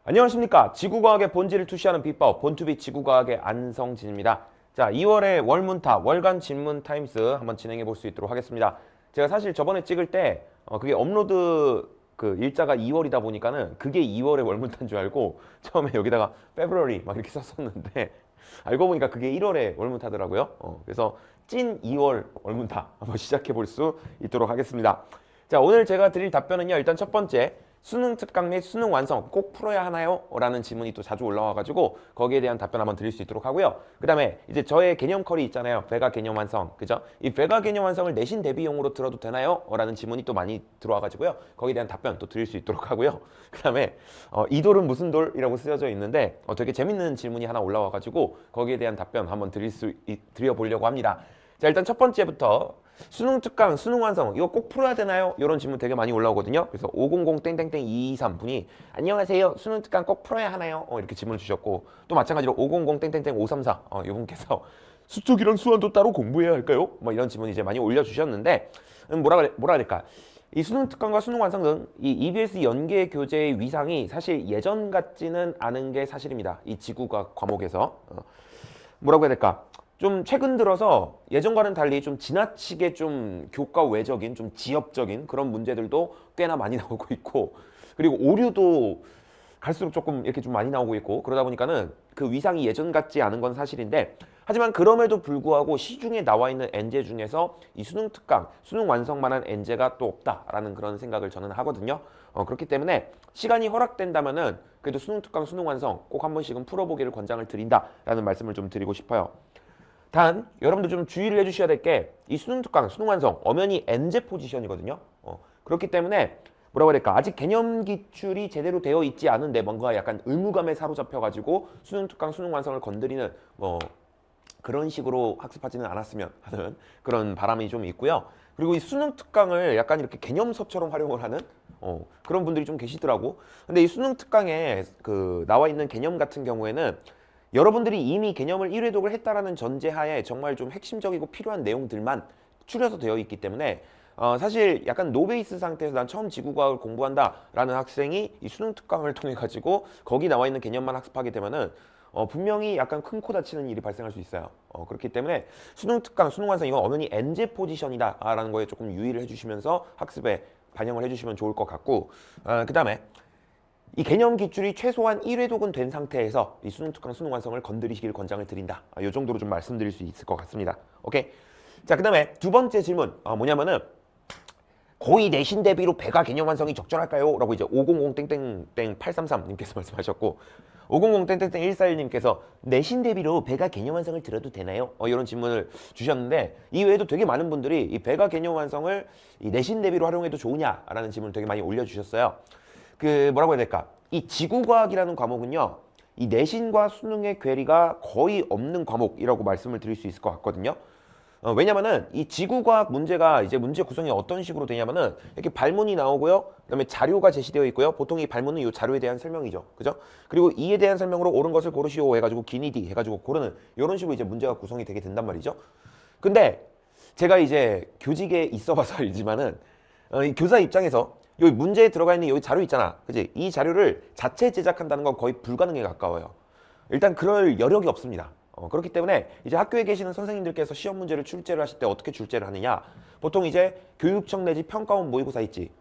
안녕하십니까. 지구과학의 본질을 투시하는 비법, 본투비 지구과학의 안성진입니다. 자, 2월의 월문타, 월간 질문 타임스 한번 진행해 볼 수 있도록 하겠습니다. 제가 사실 저번에 찍을 때 그게 업로드 그 일자가 2월이다 보니까는 그게 2월의 월문타인 줄 알고 처음에 여기다가 February 막 이렇게 썼었는데 알고 보니까 그게 1월의 월문타더라고요. 그래서 찐 2월 월문타 한번 시작해 볼 수 있도록 하겠습니다. 자, 오늘 제가 드릴 답변은요. 일단 첫 번째, 수능 특강 및 수능 완성 꼭 풀어야 하나요? 라는 질문이 또 자주 올라와가지고 거기에 대한 답변 한번 드릴 수 있도록 하고요. 그 다음에 이제 저의 개념 컬이 있잖아요. 배가 개념 완성, 그죠? 이 배가 개념 완성을 내신 대비용으로 들어도 되나요? 라는 질문이 또 많이 들어와가지고요. 거기에 대한 답변 또 드릴 수 있도록 하고요. 그 다음에 이 돌은 무슨 돌이라고 쓰여져 있는데 되게 재밌는 질문이 하나 올라와가지고 거기에 대한 답변 한번 드려보려고 합니다. 자, 일단 첫 번째부터 수능 특강, 수능 완성 이거 꼭 풀어야 되나요? 이런 질문 되게 많이 올라오거든요. 그래서 500-223 분이 안녕하세요. 수능 특강 꼭 풀어야 하나요? 이렇게 질문을 주셨고 또 마찬가지로 500-534 이분께서 수특이랑 수완도 따로 공부해야 할까요? 뭐 이런 질문 이제 많이 올려주셨는데 뭐라 그럴까? 이 수능 특강과 수능 완성 등 이 EBS 연계 교재의 위상이 사실 예전 같지는 않은 게 사실입니다. 이 지구과학 과목에서 뭐라고 해야 될까? 좀 최근 들어서 예전과는 달리 좀 지나치게 좀 교과 외적인 좀 지엽적인 그런 문제들도 꽤나 많이 나오고 있고, 그리고 오류도 갈수록 조금 이렇게 좀 많이 나오고 있고, 그러다 보니까는 그 위상이 예전 같지 않은 건 사실인데, 하지만 그럼에도 불구하고 시중에 나와 있는 엔제 중에서 이 수능 특강, 수능 완성만한 엔제가 또 없다라는 그런 생각을 저는 하거든요. 그렇기 때문에 시간이 허락된다면은 그래도 수능 특강, 수능 완성 꼭 한 번씩은 풀어보기를 권장을 드린다라는 말씀을 좀 드리고 싶어요. 단 여러분들 좀 주의를 해주셔야 될 게 이 수능 특강, 수능 완성 엄연히 엔제 포지션이거든요. 그렇기 때문에 뭐라고 해야 될까? 아직 개념 기출이 제대로 되어 있지 않은데 뭔가 약간 의무감에 사로잡혀가지고 수능 특강, 수능 완성을 건드리는 그런 식으로 학습하지는 않았으면 하는 그런 바람이 좀 있고요. 그리고 이 수능 특강을 약간 이렇게 개념서처럼 활용을 하는 그런 분들이 좀 계시더라고. 근데 이 수능 특강에 나와 있는 개념 같은 경우에는 여러분들이 이미 개념을 1회독을 했다라는 전제하에 정말 좀 핵심적이고 필요한 내용들만 추려서 되어 있기 때문에 사실 약간 노베이스 상태에서 난 처음 지구과학을 공부한다라는 학생이 이 수능 특강을 통해 가지고 거기 나와 있는 개념만 학습하게 되면은 분명히 약간 큰 코 다치는 일이 발생할 수 있어요. 그렇기 때문에 수능 특강, 수능 완성 이건 엄연히 엔제 포지션이다라는 거에 조금 유의를 해주시면서 학습에 반영을 해주시면 좋을 것 같고, 그 다음에 이 개념 기출이 최소한 1회독은 된 상태에서 이 수능 특강, 수능 완성을 건드리시길 권장을 드린다. 이 정도로 좀 말씀드릴 수 있을 것 같습니다. 오케이. 자, 그 다음에 두 번째 질문 뭐냐면은 고2 내신 대비로 배가 개념 완성이 적절할까요? 라고 이제 500-833님께서 말씀하셨고, 500-141님께서 내신 대비로 배가 개념 완성을 들어도 되나요? 이런 질문을 주셨는데, 이 외에도 되게 많은 분들이 이 배가 개념 완성을 이 내신 대비로 활용해도 좋으냐라는 질문을 되게 많이 올려주셨어요. 뭐라고 해야 될까? 이 지구과학이라는 과목은요, 이 내신과 수능의 괴리가 거의 없는 과목이라고 말씀을 드릴 수 있을 것 같거든요. 왜냐면은 이 지구과학 문제가 이제 문제 구성이 어떤 식으로 되냐면은 이렇게 발문이 나오고요. 그다음에 자료가 제시되어 있고요. 보통 이 발문은 이 자료에 대한 설명이죠. 그죠? 그리고 이에 대한 설명으로 옳은 것을 고르시오 해가지고 기니디 해가지고 고르는 이런 식으로 이제 문제가 구성이 되게 된단 말이죠. 근데 제가 이제 교직에 있어봐서 알지만은 이 교사 입장에서 여기 문제에 들어가 있는 여기 자료 있잖아. 그지? 이 자료를 자체 제작한다는 건 거의 불가능에 가까워요. 일단 그럴 여력이 없습니다. 그렇기 때문에 이제 학교에 계시는 선생님들께서 시험 문제를 출제를 하실 때 어떻게 출제를 하느냐? 보통 이제 교육청 내지 평가원 모의고사 있지.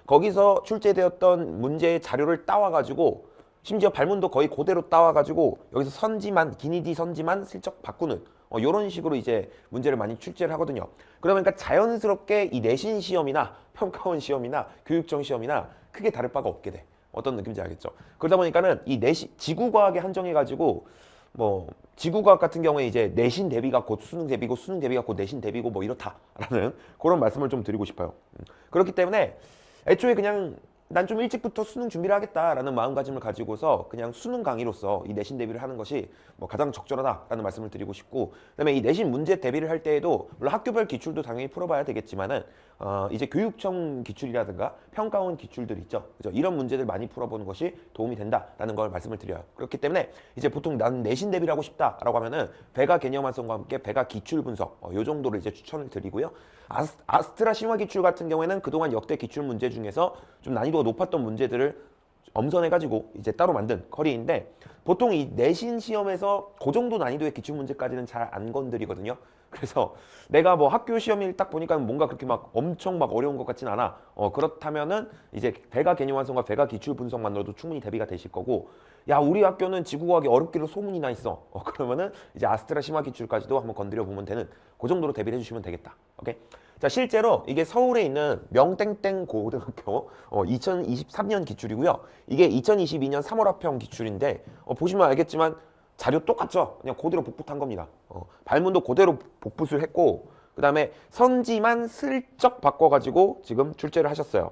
거기서 출제되었던 문제의 자료를 따와가지고 심지어 발문도 거의 그대로 따와가지고 여기서 선지만 기니디 선지만 슬쩍 바꾸는 이런 식으로 이제 문제를 많이 출제를 하거든요. 그러니까 자연스럽게 이 내신 시험이나 평가원 시험이나 교육청 시험이나 크게 다를 바가 없게 돼. 어떤 느낌인지 알겠죠? 그러다 보니까는 이 지구과학에 한정해가지고 지구과학 같은 경우에 이제 내신 대비가 곧 수능 대비고 수능 대비가 곧 내신 대비고 뭐 이렇다라는 그런 말씀을 좀 드리고 싶어요. 그렇기 때문에 애초에 그냥 난 좀 일찍부터 수능 준비를 하겠다라는 마음가짐을 가지고서 그냥 수능 강의로서 이 내신 대비를 하는 것이 가장 적절하다라는 말씀을 드리고 싶고, 그다음에 이 내신 문제 대비를 할 때에도 물론 학교별 기출도 당연히 풀어봐야 되겠지만은 이제 교육청 기출이라든가 평가원 기출들 있죠, 그죠? 이런 문제들 많이 풀어보는 것이 도움이 된다라는 걸 말씀을 드려요. 그렇기 때문에 이제 보통 나는 내신 대비를 하고 싶다라고 하면은 배가 개념 완성과 함께 배가 기출 분석 요 정도를 이제 추천을 드리고요. 아스트라 심화 기출 같은 경우에는 그동안 역대 기출 문제 중에서 좀 난이도가 높았던 문제들을 엄선해가지고 이제 따로 만든 커리인데 보통 이 내신 시험에서 그 정도 난이도의 기출 문제까지는 잘 안 건드리거든요. 그래서 내가 뭐 학교 시험일 딱 보니까 뭔가 그렇게 막 엄청 막 어려운 것 같진 않아. 그렇다면은 이제 배가 개념 완성과 배가 기출 분석만으로도 충분히 대비가 되실 거고, 야 우리 학교는 지구과학이 어렵기로 소문이 나 있어. 그러면은 이제 아스트라 심화 기출까지도 한번 건드려 보면 되는 그 정도로 대비를 해주시면 되겠다. 오케이. 자 실제로 이게 서울에 있는 명땡땡 고등학교 2023년 기출이고요. 이게 2022년 3월 합평 기출인데 보시면 알겠지만 자료 똑같죠? 그냥 그대로 복붙한 겁니다. 발문도 그대로 복붙을 했고 그 다음에 선지만 슬쩍 바꿔가지고 지금 출제를 하셨어요.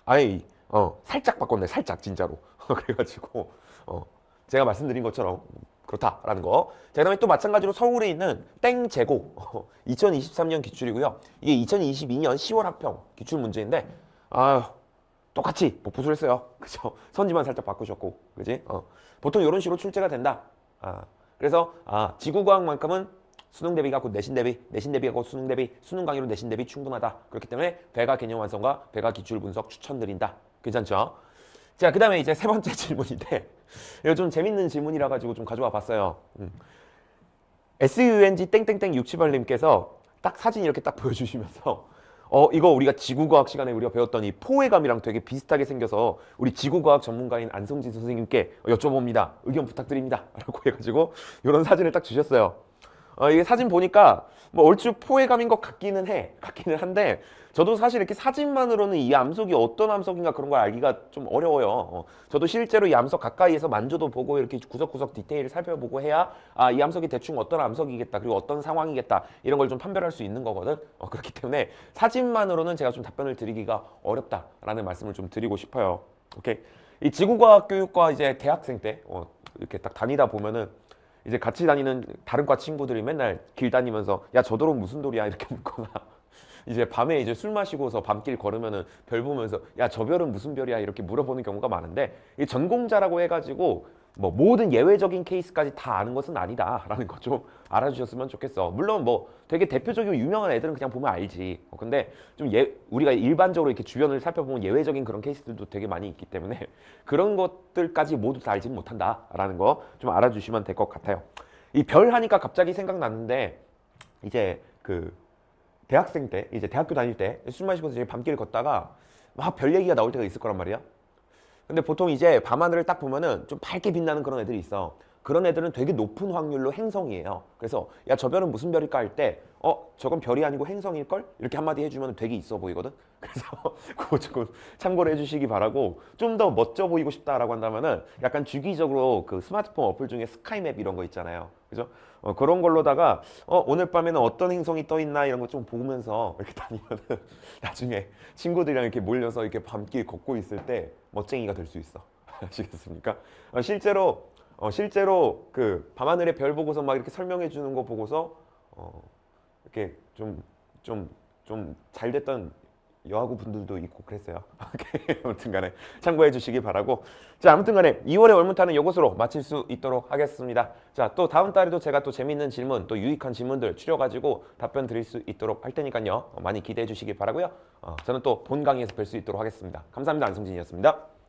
아이 살짝 바꿨네. 살짝 진짜로. 그래가지고 제가 말씀드린 것처럼 그렇다라는 거. 자, 그다음에 또 마찬가지로 서울에 있는 땡제고 2023년 기출이고요. 이게 2022년 10월 합평 기출 문제인데 똑같이 복붙을 했어요. 그죠? 선지만 살짝 바꾸셨고, 그지? 보통 이런 식으로 출제가 된다. 그래서 지구과학만큼은 수능 대비가 곧 내신 대비, 내신 대비가 곧 수능 대비, 수능 강의로 내신 대비 충분하다. 그렇기 때문에 배가 개념 완성과 배가 기출 분석 추천드린다. 괜찮죠? 자, 그 다음에 이제 세 번째 질문인데 이거 좀 재밌는 질문이라 가지고 좀 가져와 봤어요. SUNG 땡땡땡 678님께서 딱 사진 이렇게 딱 보여주시면서 이거 우리가 지구과학 시간에 우리가 배웠던 이 포회감이랑 되게 비슷하게 생겨서 우리 지구과학 전문가인 안성진 선생님께 여쭤봅니다. 의견 부탁드립니다. 라고 해가지고 이런 사진을 딱 주셨어요. 이게 사진 보니까 뭐 얼추 포회감인 것 같기는 한데 저도 사실 이렇게 사진만으로는 이 암석이 어떤 암석인가 그런 걸 알기가 좀 어려워요. 저도 실제로 이 암석 가까이에서 만져도 보고 이렇게 구석구석 디테일을 살펴보고 해야 이 암석이 대충 어떤 암석이겠다 그리고 어떤 상황이겠다 이런 걸 좀 판별할 수 있는 거거든. 그렇기 때문에 사진만으로는 제가 좀 답변을 드리기가 어렵다라는 말씀을 좀 드리고 싶어요. 오케이. 이 지구과학 교육과 이제 대학생 때 이렇게 딱 다니다 보면은 이제 같이 다니는 다른 과 친구들이 맨날 길 다니면서 야 저 도로 무슨 돌이야 이렇게 묻거나 이제 밤에 이제 술 마시고서 밤길 걸으면은 별 보면서 야 저 별은 무슨 별이야 이렇게 물어보는 경우가 많은데 이 전공자라고 해가지고 뭐 모든 예외적인 케이스까지 다 아는 것은 아니다라는 거 좀 알아주셨으면 좋겠어. 물론 뭐 되게 대표적이고 유명한 애들은 그냥 보면 알지. 근데 좀 우리가 일반적으로 이렇게 주변을 살펴보면 예외적인 그런 케이스들도 되게 많이 있기 때문에 그런 것들까지 모두 다 알지는 못한다라는 거 좀 알아주시면 될 것 같아요. 이 별 하니까 갑자기 생각났는데 이제 그 대학생 때 이제 대학교 다닐 때 술 마시고서 이제 밤길 걷다가 막 별 얘기가 나올 때가 있을 거란 말이야. 근데 보통 이제 밤하늘을 딱 보면은 좀 밝게 빛나는 그런 애들이 있어. 그런 애들은 되게 높은 확률로 행성이에요. 그래서 야 저 별은 무슨 별일까 할 때 저건 별이 아니고 행성일걸? 이렇게 한마디 해주면 되게 있어 보이거든. 그래서 그거 조금 참고를 해주시기 바라고 좀 더 멋져 보이고 싶다라고 한다면은 약간 주기적으로 그 스마트폰 어플 중에 스카이맵 이런 거 있잖아요. 그죠? 그런 걸로다가 오늘 밤에는 어떤 행성이 떠 있나 이런 거 좀 보면서 이렇게 다니면은 나중에 친구들이랑 이렇게 몰려서 이렇게 밤길 걷고 있을 때 멋쟁이가 될 수 있어. 아시겠습니까? 실제로 그 밤하늘의 별 보고서 막 이렇게 설명해 주는 거 보고서 이렇게 좀 잘 됐던 여하고 분들도 있고 그랬어요. 아무튼간에 참고해 주시기 바라고. 자, 아무튼간에 2월의 월문타는 이것으로 마칠 수 있도록 하겠습니다. 자, 또 다음 달에도 제가 또 재밌는 질문, 또 유익한 질문들 추려가지고 답변 드릴 수 있도록 할 테니까요. 많이 기대해 주시기 바라고요. 저는 또 본 강의에서 뵐 수 있도록 하겠습니다. 감사합니다. 안성진이었습니다.